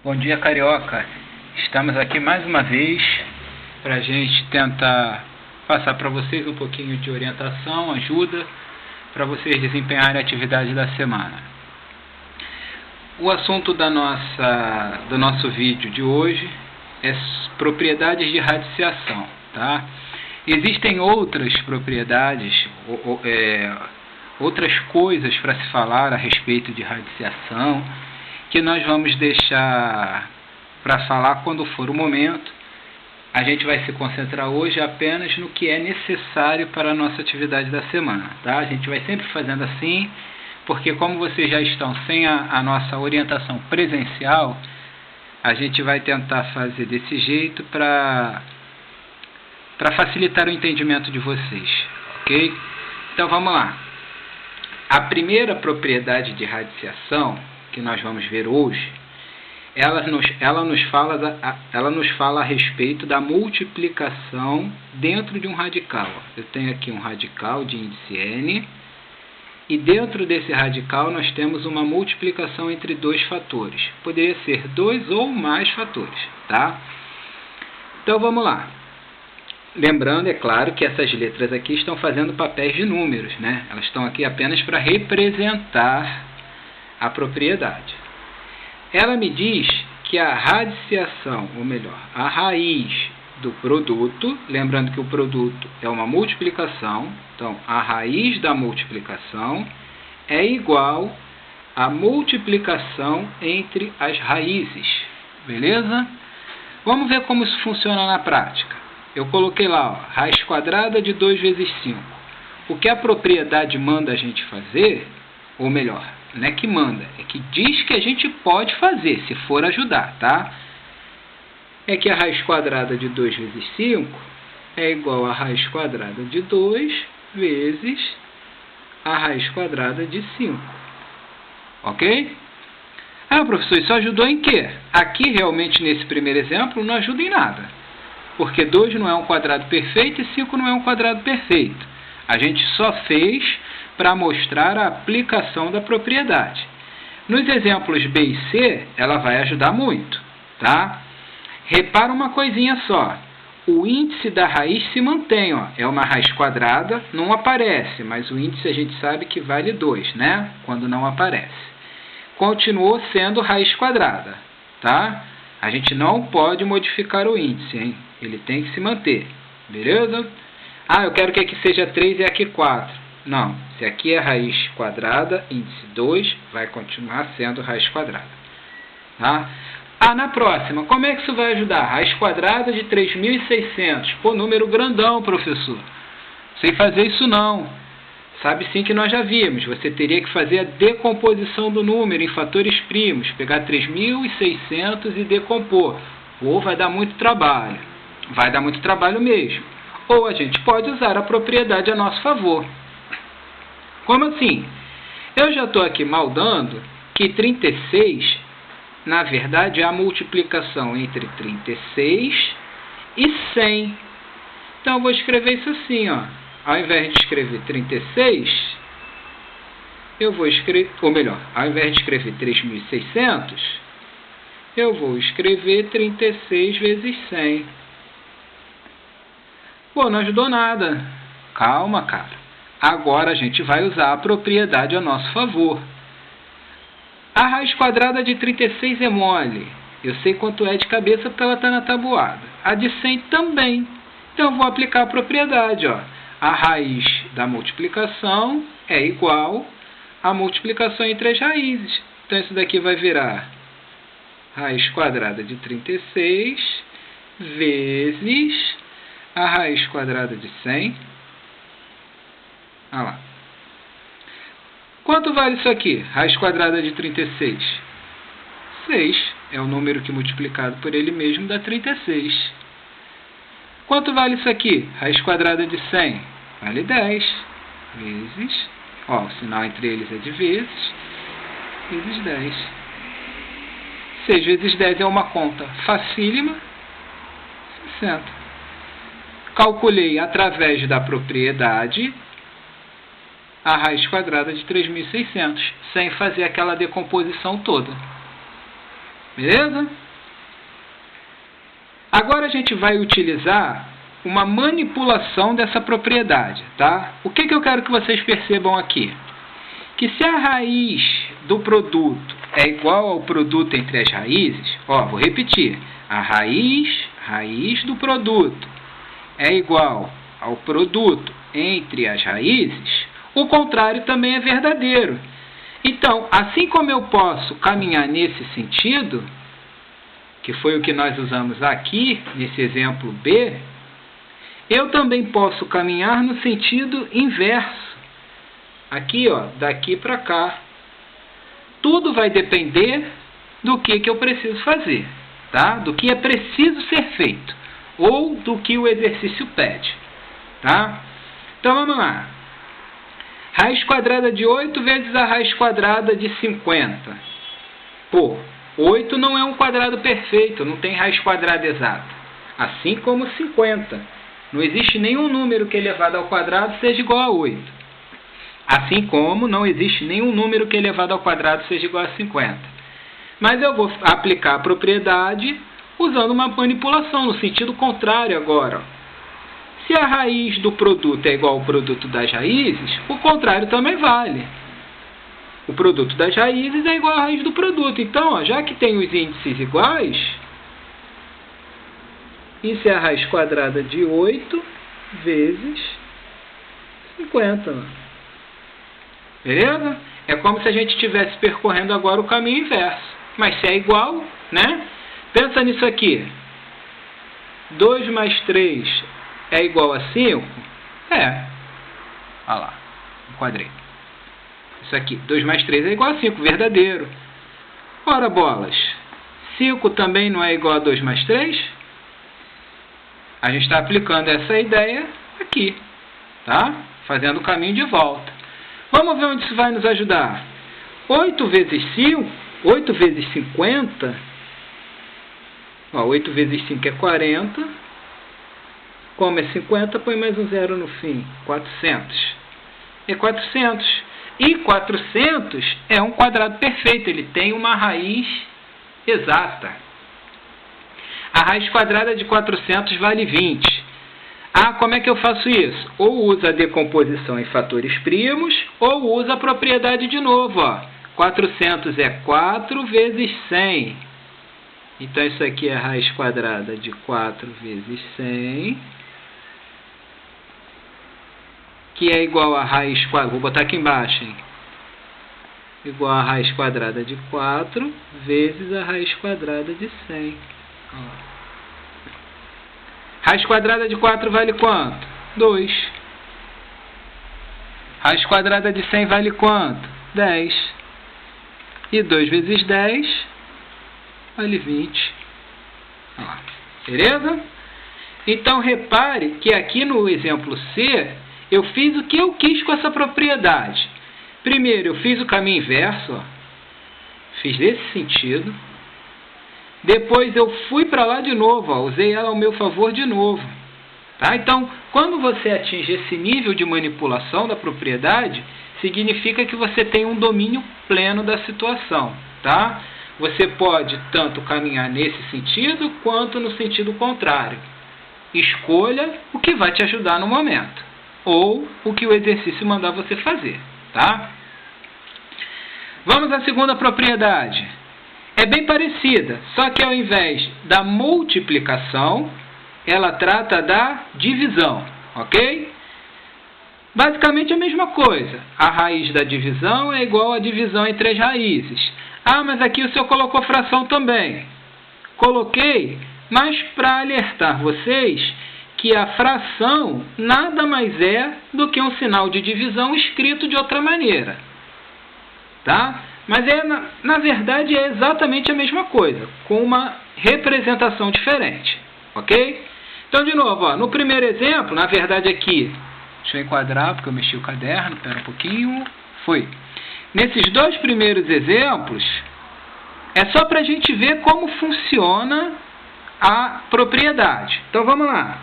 Bom dia, carioca. Estamos aqui mais uma vez para a gente tentar passar para vocês um pouquinho de orientação, ajuda, para vocês desempenharem a atividade da semana. O assunto do nosso vídeo de hoje é propriedades de radiciação, tá? Existem outras propriedades, outras coisas para se falar a respeito de radiciação, que nós vamos deixar para falar quando for o momento. A gente vai se concentrar hoje apenas no que é necessário para a nossa atividade da semana, tá? A gente vai sempre fazendo assim, porque como vocês já estão sem a nossa orientação presencial, a gente vai tentar fazer desse jeito para facilitar o entendimento de vocês, ok? Então vamos lá. A primeira propriedade de radiciação que nós vamos ver hoje, ela nos fala a respeito da multiplicação dentro de um radical. Eu tenho aqui um radical de índice n, e dentro desse radical nós temos uma multiplicação entre dois fatores. Poderia ser dois ou mais fatores, tá? Então vamos lá. Lembrando, é claro, que essas letras aqui estão fazendo papéis de números, né? Elas estão aqui apenas para representar a propriedade. Ela me diz que a radiciação, ou melhor, a raiz do produto, lembrando que o produto é uma multiplicação, então a raiz da multiplicação é igual à multiplicação entre as raízes, beleza? Vamos ver como isso funciona na prática. Eu coloquei lá, ó, raiz quadrada de 2 vezes 5. O que a propriedade manda a gente fazer, ou melhor, não é que manda, é que diz que a gente pode fazer, se for ajudar, tá? É que a raiz quadrada de 2 vezes 5 é igual a raiz quadrada de 2 vezes a raiz quadrada de 5. Ok? Ah, professor, isso ajudou em quê? Aqui, realmente, nesse primeiro exemplo, não ajuda em nada. Porque 2 não é um quadrado perfeito e 5 não é um quadrado perfeito. A gente só fez para mostrar a aplicação da propriedade. Nos exemplos B e C, ela vai ajudar muito, tá? Repara uma coisinha só. O índice da raiz se mantém, ó. É uma raiz quadrada, não aparece, mas o índice a gente sabe que vale 2, né? Quando não aparece. Continuou sendo raiz quadrada, tá? A gente não pode modificar o índice, hein? Ele tem que se manter, beleza? Ah, eu quero que aqui seja 3 e aqui 4. Não, se aqui é raiz quadrada, índice 2, vai continuar sendo raiz quadrada. Tá? Ah, na próxima, como é que isso vai ajudar? Raiz quadrada de 3.600. Pô, número grandão, professor. Sem fazer isso não. Sabe sim que nós já vimos. Você teria que fazer a decomposição do número em fatores primos. Pegar 3.600 e decompor. Ou vai dar muito trabalho. Vai dar muito trabalho mesmo. Ou a gente pode usar a propriedade a nosso favor. Como assim? Eu já estou aqui maldando que 36, na verdade, é a multiplicação entre 36 e 100. Então, eu vou escrever isso assim, ó. Ao invés de escrever 36, eu vou escrever, ou melhor, ao invés de escrever 3.600, eu vou escrever 36 vezes 100. Pô, não ajudou nada. Calma, cara. Agora a gente vai usar a propriedade a nosso favor. A raiz quadrada de 36 é mole. Eu sei quanto é de cabeça porque ela está na tabuada. A de 100 também. Então eu vou aplicar a propriedade. Ó. A raiz da multiplicação é igual à multiplicação entre as raízes. Então isso daqui vai virar raiz quadrada de 36 vezes a raiz quadrada de 100. Olha lá. Quanto vale isso aqui? Raiz quadrada de 36. 6. É o número que multiplicado por ele mesmo dá 36. Quanto vale isso aqui? Raiz quadrada de 100. Vale 10. Vezes. Ó, o sinal entre eles é de vezes. Vezes 10. 6 vezes 10 é uma conta facílima. 60. Calculei através da propriedade a raiz quadrada de 3.600, sem fazer aquela decomposição toda. Beleza? Agora a gente vai utilizar uma manipulação dessa propriedade, tá? O que eu quero que vocês percebam aqui? Que se a raiz do produto é igual ao produto entre as raízes, ó, vou repetir, a raiz do produto é igual ao produto entre as raízes, o contrário também é verdadeiro. Então, assim como eu posso caminhar nesse sentido, que foi o que nós usamos aqui, nesse exemplo B, eu também posso caminhar no sentido inverso. Aqui, ó, daqui para cá. Tudo vai depender do que eu preciso fazer, tá? Do que é preciso ser feito, ou do que o exercício pede, tá? Então, vamos lá. Raiz quadrada de 8 vezes a raiz quadrada de 50. Pô, 8 não é um quadrado perfeito, não tem raiz quadrada exata. Assim como 50. Não existe nenhum número que elevado ao quadrado seja igual a 8. Assim como não existe nenhum número que elevado ao quadrado seja igual a 50. Mas eu vou aplicar a propriedade usando uma manipulação, no sentido contrário agora. Se a raiz do produto é igual ao produto das raízes, o contrário também vale. O produto das raízes é igual à raiz do produto. Então, ó, já que tem os índices iguais, isso é a raiz quadrada de 8 vezes 50. Ó. Beleza? É como se a gente estivesse percorrendo agora o caminho inverso. Mas se é igual, né? Pensa nisso aqui. 2 mais 3 é igual a 5? É. Olha lá. Enquadrei. Isso aqui. 2 mais 3 é igual a 5. Verdadeiro. Ora, bolas. 5 também não é igual a 2 mais 3? A gente está aplicando essa ideia aqui. Tá? Fazendo o caminho de volta. Vamos ver onde isso vai nos ajudar. 8 vezes 5, 8 vezes 50, ó, 8 vezes 5 é 40, como é 50, põe mais um zero no fim, 400. É 400. E 400 é um quadrado perfeito, ele tem uma raiz exata. A raiz quadrada de 400 vale 20. Ah, como é que eu faço isso? Ou usa a decomposição em fatores primos, ou usa a propriedade de novo. Ó. 400 é 4 vezes 100. Então, isso aqui é a raiz quadrada de 4 vezes 100, que é igual a raiz quadrada, vou botar aqui embaixo, hein? Igual a raiz quadrada de 4 vezes a raiz quadrada de 100. Ó. Raiz quadrada de 4 vale quanto? 2. Raiz quadrada de 100 vale quanto? 10. E 2 vezes 10 vale 20. Ó, beleza? Então, repare que aqui no exemplo C, eu fiz o que eu quis com essa propriedade. Primeiro, eu fiz o caminho inverso. Ó. Fiz nesse sentido. Depois eu fui para lá de novo, ó, usei ela ao meu favor de novo. Tá? Então, quando você atinge esse nível de manipulação da propriedade, significa que você tem um domínio pleno da situação. Tá? Você pode tanto caminhar nesse sentido, quanto no sentido contrário. Escolha o que vai te ajudar no momento, ou o que o exercício mandar você fazer. Tá? Vamos à segunda propriedade. É bem parecida, só que ao invés da multiplicação, ela trata da divisão, ok? Basicamente a mesma coisa. A raiz da divisão é igual à divisão entre as raízes. Ah, mas aqui o senhor colocou fração também. Coloquei, mas para alertar vocês que a fração nada mais é do que um sinal de divisão escrito de outra maneira. Tá? Mas na verdade é exatamente a mesma coisa, com uma representação diferente, ok? Então, de novo, ó, no primeiro exemplo, na verdade aqui, deixa eu enquadrar porque eu mexi o caderno, espera um pouquinho, foi. Nesses dois primeiros exemplos, é só para a gente ver como funciona a propriedade. Então, vamos lá.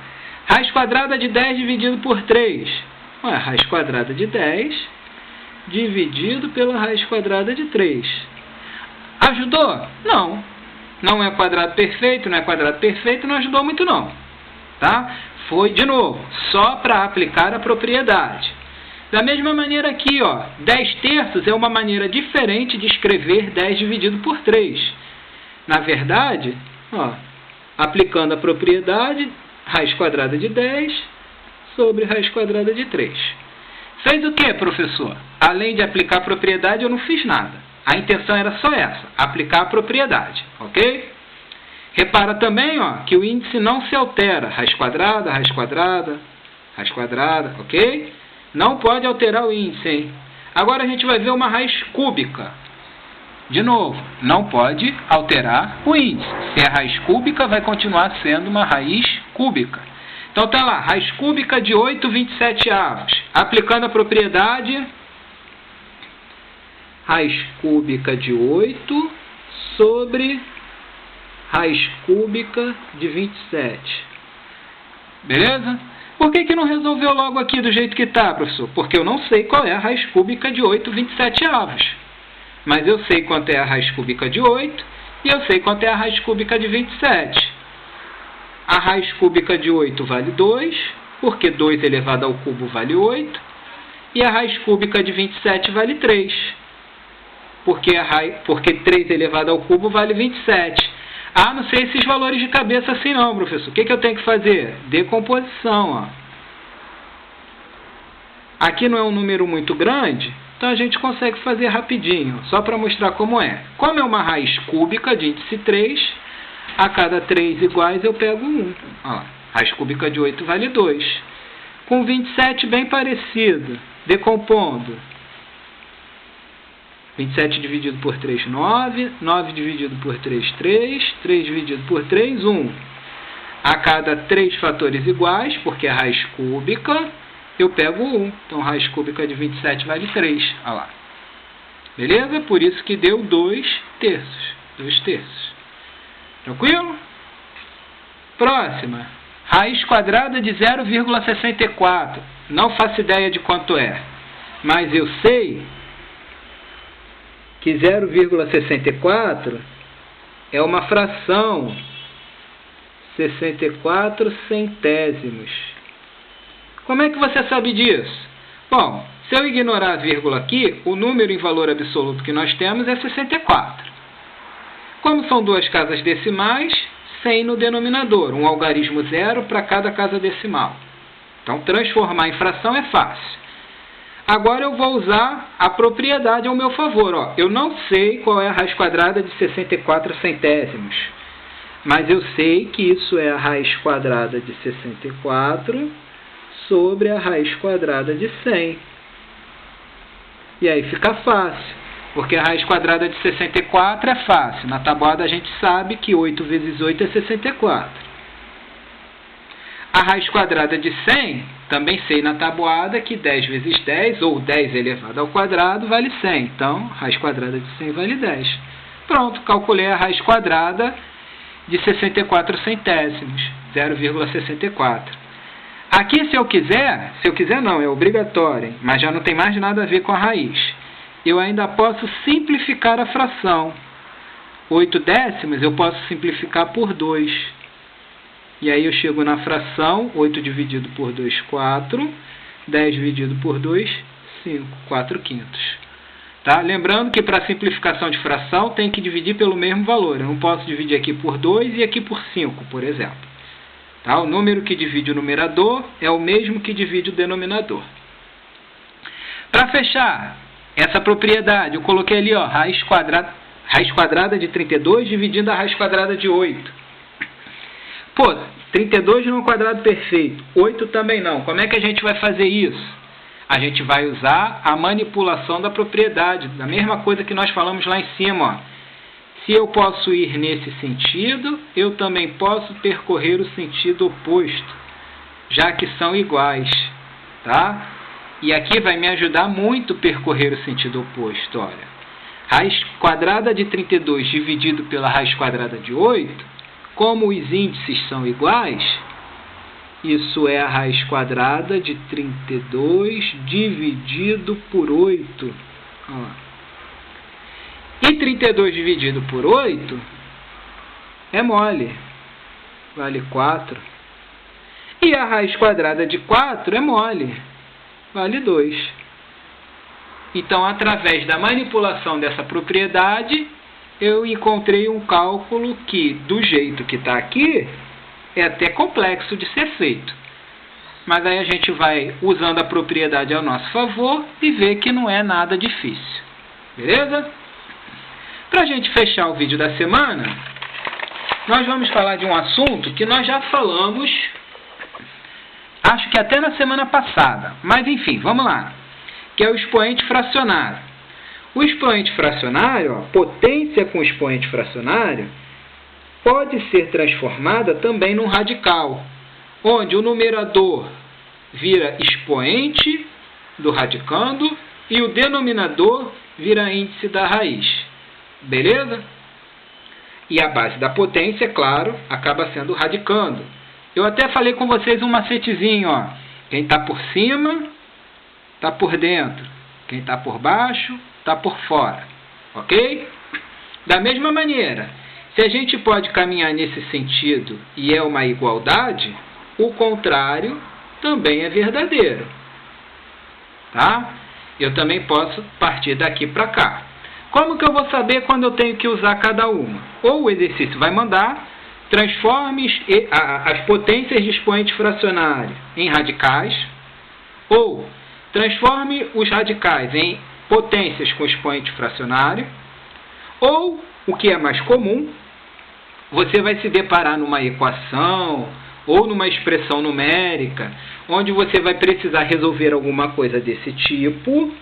Raiz quadrada de 10 dividido por 3. Ué, raiz quadrada de 10... dividido pela raiz quadrada de 3. Ajudou? Não. Não é quadrado perfeito, não é quadrado perfeito, não ajudou muito não. Tá? Foi, de novo, só para aplicar a propriedade. Da mesma maneira aqui, ó, 10 terços é uma maneira diferente de escrever 10 dividido por 3. Na verdade, ó, aplicando a propriedade, raiz quadrada de 10 sobre raiz quadrada de 3. Fez o que, professor? Além de aplicar a propriedade, eu não fiz nada. A intenção era só essa, aplicar a propriedade, ok? Repara também, ó, que o índice não se altera. Raiz quadrada, raiz quadrada, raiz quadrada, ok? Não pode alterar o índice, hein? Agora a gente vai ver uma raiz cúbica. De novo, não pode alterar o índice. Se é raiz cúbica, vai continuar sendo uma raiz cúbica. Então tá lá, raiz cúbica de 8/27. Aplicando a propriedade, raiz cúbica de 8 sobre raiz cúbica de 27. Beleza? Por que não resolveu logo aqui do jeito que está, professor? Porque eu não sei qual é a raiz cúbica de 8/27. Mas eu sei quanto é a raiz cúbica de 8 e eu sei quanto é a raiz cúbica de 27. A raiz cúbica de 8 vale 2, porque 2 elevado ao cubo vale 8. E a raiz cúbica de 27 vale 3, porque 3 elevado ao cubo vale 27. Ah, não sei esses valores de cabeça assim não, professor. O que eu tenho que fazer? Decomposição, ó. Aqui não é um número muito grande, então a gente consegue fazer rapidinho, só para mostrar como é. Como é uma raiz cúbica de índice 3, a cada 3 iguais eu pego 1. Ó, raiz cúbica de 8 vale 2. Com 27 bem parecido, decompondo. 27 dividido por 3, 9. 9 dividido por 3, 3. 3 dividido por 3, 1. A cada 3 fatores iguais, porque é raiz cúbica, eu pego 1. Então, raiz cúbica de 27 vale 3. Olha lá. Beleza? Por isso que deu 2 terços. 2 terços. Tranquilo? Próxima. Raiz quadrada de 0,64. Não faço ideia de quanto é, mas eu sei que 0,64 é uma fração 64 centésimos. Como é que você sabe disso? Bom, se eu ignorar a vírgula aqui, o número em valor absoluto que nós temos é 64. Como são duas casas decimais, 100 no denominador, um algarismo zero para cada casa decimal. Então, transformar em fração é fácil. Agora eu vou usar a propriedade ao meu favor. Ó. Eu não sei qual é a raiz quadrada de 64 centésimos, mas eu sei que isso é a raiz quadrada de 64 sobre a raiz quadrada de 100. E aí fica fácil, porque a raiz quadrada de 64 é fácil. Na tabuada a gente sabe que 8 vezes 8 é 64. A raiz quadrada de 100, também sei na tabuada que 10 vezes 10, ou 10 elevado ao quadrado, vale 100. Então, raiz quadrada de 100 vale 10. Pronto, calculei a raiz quadrada de 64 centésimos, 0,64. Aqui, se eu quiser não, é obrigatório, hein? Mas já não tem mais nada a ver com a raiz. Eu ainda posso simplificar a fração. 8 décimos eu posso simplificar por 2. E aí eu chego na fração, 8 dividido por 2, 4. 10 dividido por 2, 5. 4 quintos. Tá? Lembrando que para simplificação de fração tem que dividir pelo mesmo valor. Eu não posso dividir aqui por 2 e aqui por 5, por exemplo. Tá? O número que divide o numerador é o mesmo que divide o denominador. Para fechar essa propriedade, eu coloquei ali, ó, raiz quadrada de 32 dividindo a raiz quadrada de 8. Pô, 32 não é um quadrado perfeito, 8 também não. Como é que a gente vai fazer isso? A gente vai usar a manipulação da propriedade, da mesma coisa que nós falamos lá em cima. Ó. Se eu posso ir nesse sentido, eu também posso percorrer o sentido oposto, já que são iguais. Tá? E aqui vai me ajudar muito percorrer o sentido oposto. Olha. Raiz quadrada de 32 dividido pela raiz quadrada de 8, como os índices são iguais, isso é a raiz quadrada de 32 dividido por 8. Ó. E 32 dividido por 8 é mole, vale 4. E a raiz quadrada de 4 é mole, vale 2. Então, através da manipulação dessa propriedade, eu encontrei um cálculo que, do jeito que está aqui, é até complexo de ser feito. Mas aí a gente vai usando a propriedade ao nosso favor e ver que não é nada difícil. Beleza? Para a gente fechar o vídeo da semana, nós vamos falar de um assunto que nós já falamos, acho que até na semana passada. Mas enfim, vamos lá. Que é o expoente fracionário. O expoente fracionário, a potência com expoente fracionário, pode ser transformada também num radical, onde o numerador vira expoente do radicando e o denominador vira índice da raiz. Beleza? E a base da potência, claro, acaba sendo o radicando. Eu até falei com vocês um macetezinho, ó. Quem está por cima, está por dentro. Quem está por baixo, está por fora. Ok? Da mesma maneira, se a gente pode caminhar nesse sentido e é uma igualdade, o contrário também é verdadeiro. Tá? Eu também posso partir daqui para cá. Como que eu vou saber quando eu tenho que usar cada uma? Ou o exercício vai mandar, transforme as potências de expoente fracionário em radicais, ou transforme os radicais em potências com expoente fracionário, ou, o que é mais comum, você vai se deparar numa equação ou numa expressão numérica, onde você vai precisar resolver alguma coisa desse tipo,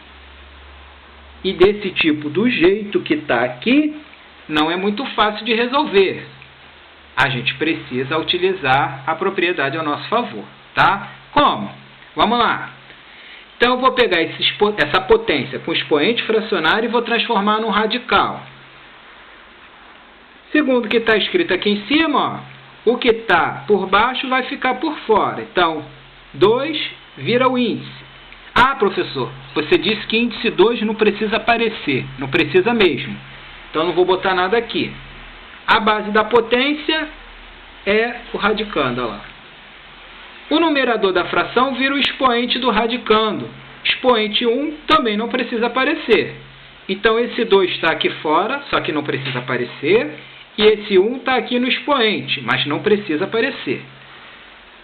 e desse tipo do jeito que está aqui, não é muito fácil de resolver. A gente precisa utilizar a propriedade ao nosso favor, tá? Como? Vamos lá. Então, eu vou pegar essa potência com expoente fracionário e vou transformar num radical. Segundo o que está escrito aqui em cima, ó, o que está por baixo vai ficar por fora. Então, 2 vira o índice. Ah, professor, você disse que índice 2 não precisa aparecer. Não precisa mesmo. Então, não vou botar nada aqui. A base da potência é o radicando, olha lá. O numerador da fração vira o expoente do radicando. Expoente 1 também não precisa aparecer. Então, esse 2 está aqui fora, só que não precisa aparecer. E esse 1 está aqui no expoente, mas não precisa aparecer.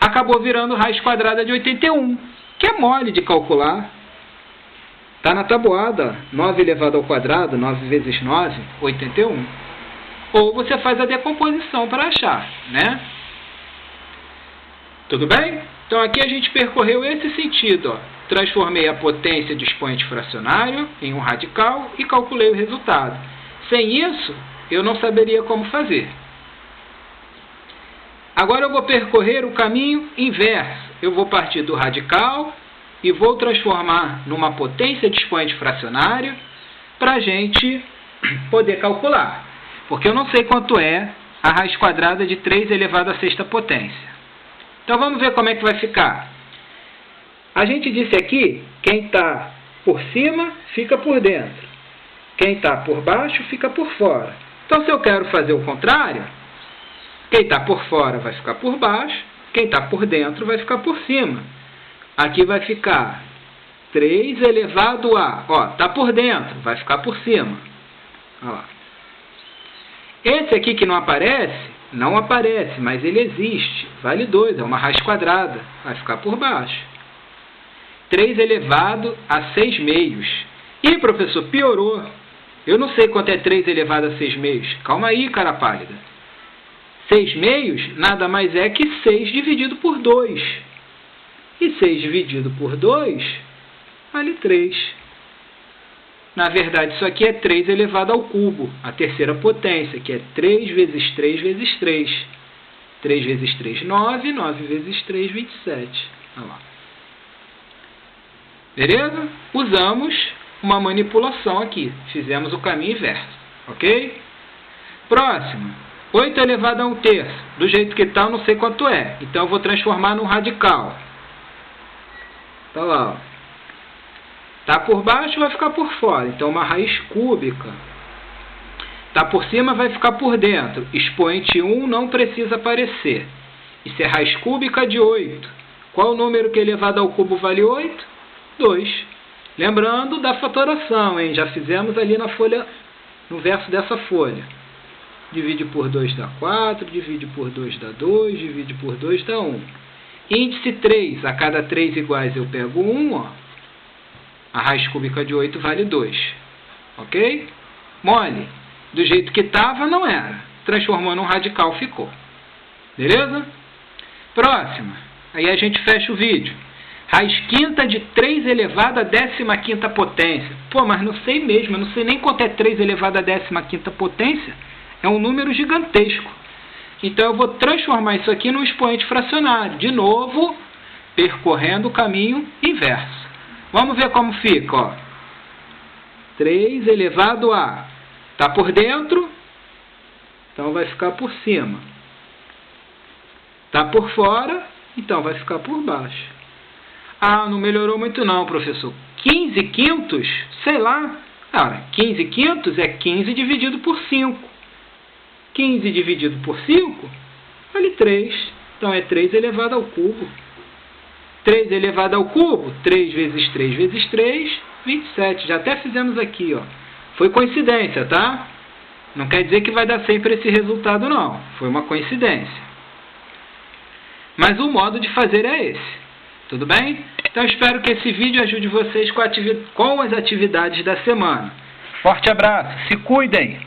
Acabou virando raiz quadrada de 81, que é mole de calcular. Está na tabuada, 9 elevado ao quadrado, 9 vezes 9, 81. Ou você faz a decomposição para achar, né? Tudo bem? Então aqui a gente percorreu esse sentido, ó. Transformei a potência de expoente fracionário em um radical e calculei o resultado. Sem isso, eu não saberia como fazer. Agora eu vou percorrer o caminho inverso. Eu vou partir do radical e vou transformar numa potência de expoente fracionário para a gente poder calcular. Porque eu não sei quanto é a raiz quadrada de 3 elevado à sexta potência. Então vamos ver como é que vai ficar. A gente disse aqui, quem está por cima fica por dentro. Quem está por baixo fica por fora. Então, se eu quero fazer o contrário, quem está por fora vai ficar por baixo, quem está por dentro vai ficar por cima. Aqui vai ficar 3 elevado a... Ó, está por dentro, vai ficar por cima. Olha lá. Esse aqui que não aparece, mas ele existe. Vale 2, é uma raiz quadrada, vai ficar por baixo. 3 elevado a 6 meios. Ih, professor, piorou. Eu não sei quanto é 3 elevado a 6 meios. Calma aí, cara pálida. 6 meios nada mais é que 6 dividido por 2. E 6 dividido por 2 vale 3. Na verdade, isso aqui é 3 elevado ao cubo, a terceira potência, que é 3 vezes 3 vezes 3. 3 vezes 3, 9. 9 vezes 3, 27. Olha lá. Beleza? Usamos uma manipulação aqui. Fizemos o caminho inverso. Ok? Próximo. 8 elevado a 1/3. Do jeito que está, eu não sei quanto é. Então, eu vou transformar num radical. Tá lá, ó. Tá por baixo, vai ficar por fora. Então, uma raiz cúbica. Está por cima, vai ficar por dentro. Expoente 1 não precisa aparecer. Isso é raiz cúbica de 8. Qual o número que elevado ao cubo vale 8? 2. Lembrando da fatoração, hein? Já fizemos ali na folha, no verso dessa folha. Divide por 2 dá 4, divide por 2 dá 2, divide por 2 dá 1. Índice 3, a cada 3 iguais eu pego 1, ó. A raiz cúbica de 8 vale 2. Ok? Mole. Do jeito que estava, não era. Transformou num radical, ficou. Beleza? Próxima. Aí a gente fecha o vídeo. Raiz quinta de 3 elevado à 15ª potência. Pô, mas não sei mesmo. Eu não sei nem quanto é 3 elevado à 15ª potência. É um número gigantesco. Então eu vou transformar isso aqui num expoente fracionário. De novo, percorrendo o caminho inverso. Vamos ver como fica, ó. 3 elevado a... Está por dentro, então vai ficar por cima. Está por fora, então vai ficar por baixo. Ah, não melhorou muito não, professor. 15 quintos? Sei lá. Cara, 15 quintos é 15 dividido por 5. 15 dividido por 5 vale 3. Então é 3 elevado ao cubo. 3 elevado ao cubo, 3 vezes 3 vezes 3, 27. Já até fizemos aqui, ó. Foi coincidência, tá? Não quer dizer que vai dar sempre esse resultado, não. Foi uma coincidência. Mas o modo de fazer é esse. Tudo bem? Então espero que esse vídeo ajude vocês com as atividades da semana. Forte abraço. Se cuidem!